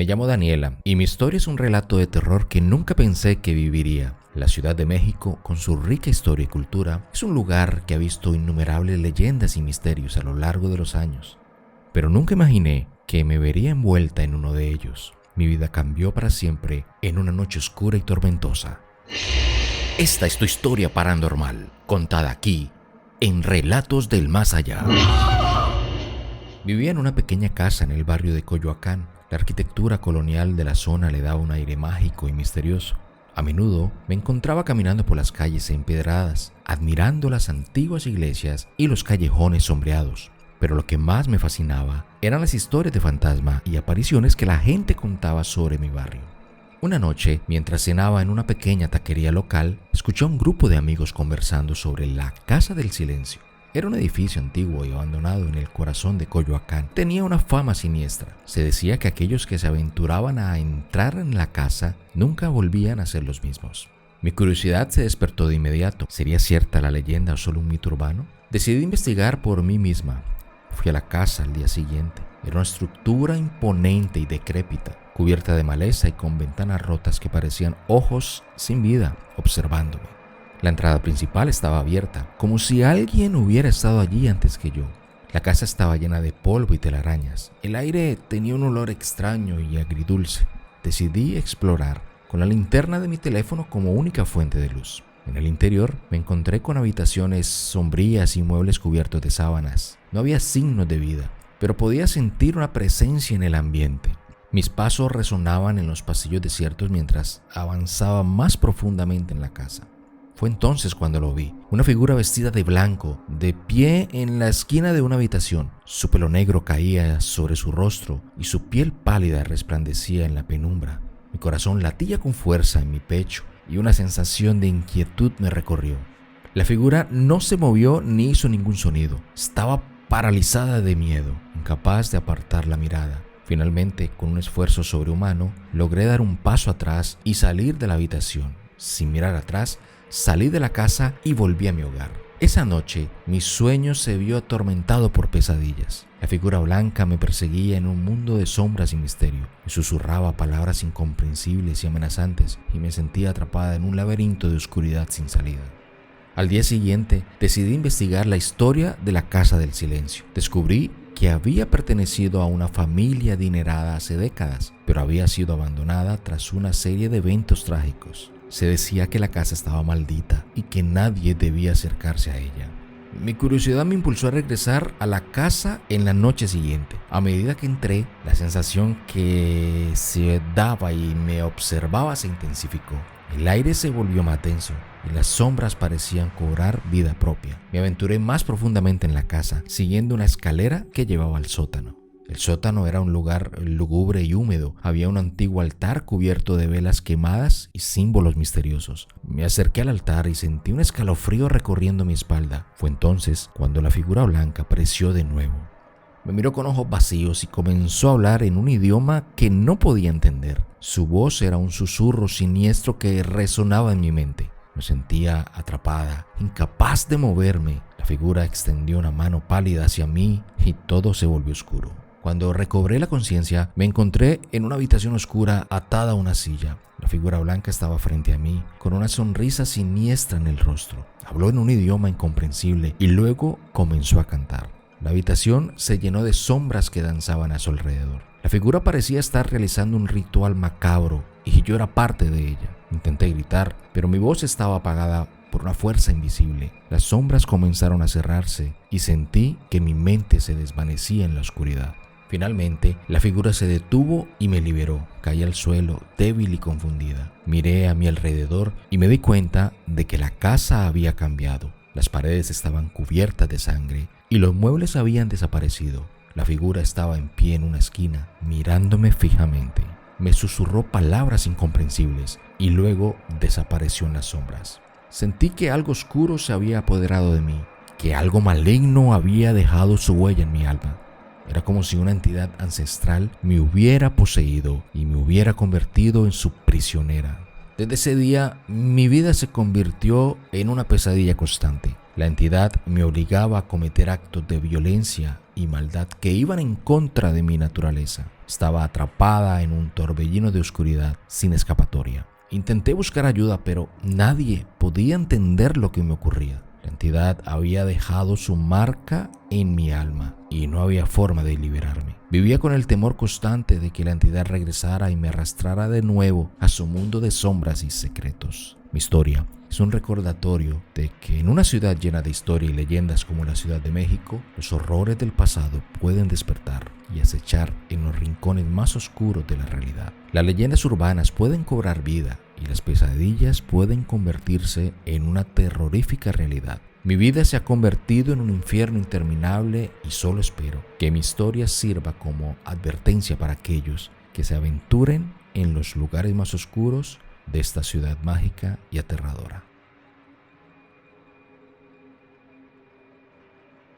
Me llamo Daniela y mi historia es un relato de terror que nunca pensé que viviría. La Ciudad de México, con su rica historia y cultura, es un lugar que ha visto innumerables leyendas y misterios a lo largo de los años. Pero nunca imaginé que me vería envuelta en uno de ellos. Mi vida cambió para siempre en una noche oscura y tormentosa. Esta es tu historia paranormal, contada aquí, en Relatos del Más Allá. Vivía en una pequeña casa en el barrio de Coyoacán. La arquitectura colonial de la zona le daba un aire mágico y misterioso. A menudo me encontraba caminando por las calles empedradas, admirando las antiguas iglesias y los callejones sombreados. Pero lo que más me fascinaba eran las historias de fantasma y apariciones que la gente contaba sobre mi barrio. Una noche, mientras cenaba en una pequeña taquería local, escuché a un grupo de amigos conversando sobre la Casa del Silencio. Era un edificio antiguo y abandonado en el corazón de Coyoacán. Tenía una fama siniestra. Se decía que aquellos que se aventuraban a entrar en la casa nunca volvían a ser los mismos. Mi curiosidad se despertó de inmediato. ¿Sería cierta la leyenda o solo un mito urbano? Decidí investigar por mí misma. Fui a la casa al día siguiente. Era una estructura imponente y decrépita, cubierta de maleza y con ventanas rotas que parecían ojos sin vida observándome. La entrada principal estaba abierta, como si alguien hubiera estado allí antes que yo. La casa estaba llena de polvo y telarañas. El aire tenía un olor extraño y agridulce. Decidí explorar, con la linterna de mi teléfono como única fuente de luz. En el interior me encontré con habitaciones sombrías y muebles cubiertos de sábanas. No había signos de vida, pero podía sentir una presencia en el ambiente. Mis pasos resonaban en los pasillos desiertos mientras avanzaba más profundamente en la casa. Fue entonces cuando lo vi, una figura vestida de blanco, de pie en la esquina de una habitación. Su pelo negro caía sobre su rostro y su piel pálida resplandecía en la penumbra. Mi corazón latía con fuerza en mi pecho y una sensación de inquietud me recorrió. La figura no se movió ni hizo ningún sonido. Estaba paralizada de miedo, incapaz de apartar la mirada. Finalmente, con un esfuerzo sobrehumano, logré dar un paso atrás y salir de la habitación. Sin mirar atrás, salí de la casa y volví a mi hogar. Esa noche, mi sueño se vio atormentado por pesadillas. La figura blanca me perseguía en un mundo de sombras y misterio. Me susurraba palabras incomprensibles y amenazantes y me sentía atrapada en un laberinto de oscuridad sin salida. Al día siguiente, decidí investigar la historia de la Casa del Silencio. Descubrí que había pertenecido a una familia adinerada hace décadas, pero había sido abandonada tras una serie de eventos trágicos. Se decía que la casa estaba maldita y que nadie debía acercarse a ella. Mi curiosidad me impulsó a regresar a la casa en la noche siguiente. A medida que entré, la sensación que se daba y me observaba se intensificó. El aire se volvió más denso y las sombras parecían cobrar vida propia. Me aventuré más profundamente en la casa, siguiendo una escalera que llevaba al sótano. El sótano era un lugar lúgubre y húmedo. Había un antiguo altar cubierto de velas quemadas y símbolos misteriosos. Me acerqué al altar y sentí un escalofrío recorriendo mi espalda. Fue entonces cuando la figura blanca apareció de nuevo. Me miró con ojos vacíos y comenzó a hablar en un idioma que no podía entender. Su voz era un susurro siniestro que resonaba en mi mente. Me sentía atrapada, incapaz de moverme. La figura extendió una mano pálida hacia mí y todo se volvió oscuro. Cuando recobré la conciencia, me encontré en una habitación oscura atada a una silla. La figura blanca estaba frente a mí, con una sonrisa siniestra en el rostro. Habló en un idioma incomprensible y luego comenzó a cantar. La habitación se llenó de sombras que danzaban a su alrededor. La figura parecía estar realizando un ritual macabro y yo era parte de ella. Intenté gritar, pero mi voz estaba apagada por una fuerza invisible. Las sombras comenzaron a cerrarse y sentí que mi mente se desvanecía en la oscuridad. Finalmente, la figura se detuvo y me liberó. Caí al suelo, débil y confundida. Miré a mi alrededor y me di cuenta de que la casa había cambiado. Las paredes estaban cubiertas de sangre y los muebles habían desaparecido. La figura estaba en pie en una esquina, mirándome fijamente. Me susurró palabras incomprensibles y luego desapareció en las sombras. Sentí que algo oscuro se había apoderado de mí, que algo maligno había dejado su huella en mi alma. Era como si una entidad ancestral me hubiera poseído y me hubiera convertido en su prisionera. Desde ese día, mi vida se convirtió en una pesadilla constante. La entidad me obligaba a cometer actos de violencia y maldad que iban en contra de mi naturaleza. Estaba atrapada en un torbellino de oscuridad sin escapatoria. Intenté buscar ayuda, pero nadie podía entender lo que me ocurría. La entidad había dejado su marca en mi alma y no había forma de liberarme. Vivía con el temor constante de que la entidad regresara y me arrastrara de nuevo a su mundo de sombras y secretos. Mi historia es un recordatorio de que en una ciudad llena de historia y leyendas como la Ciudad de México, los horrores del pasado pueden despertar y acechar en los rincones más oscuros de la realidad. Las leyendas urbanas pueden cobrar vida y las pesadillas pueden convertirse en una terrorífica realidad. Mi vida se ha convertido en un infierno interminable y solo espero que mi historia sirva como advertencia para aquellos que se aventuren en los lugares más oscuros de esta ciudad mágica y aterradora.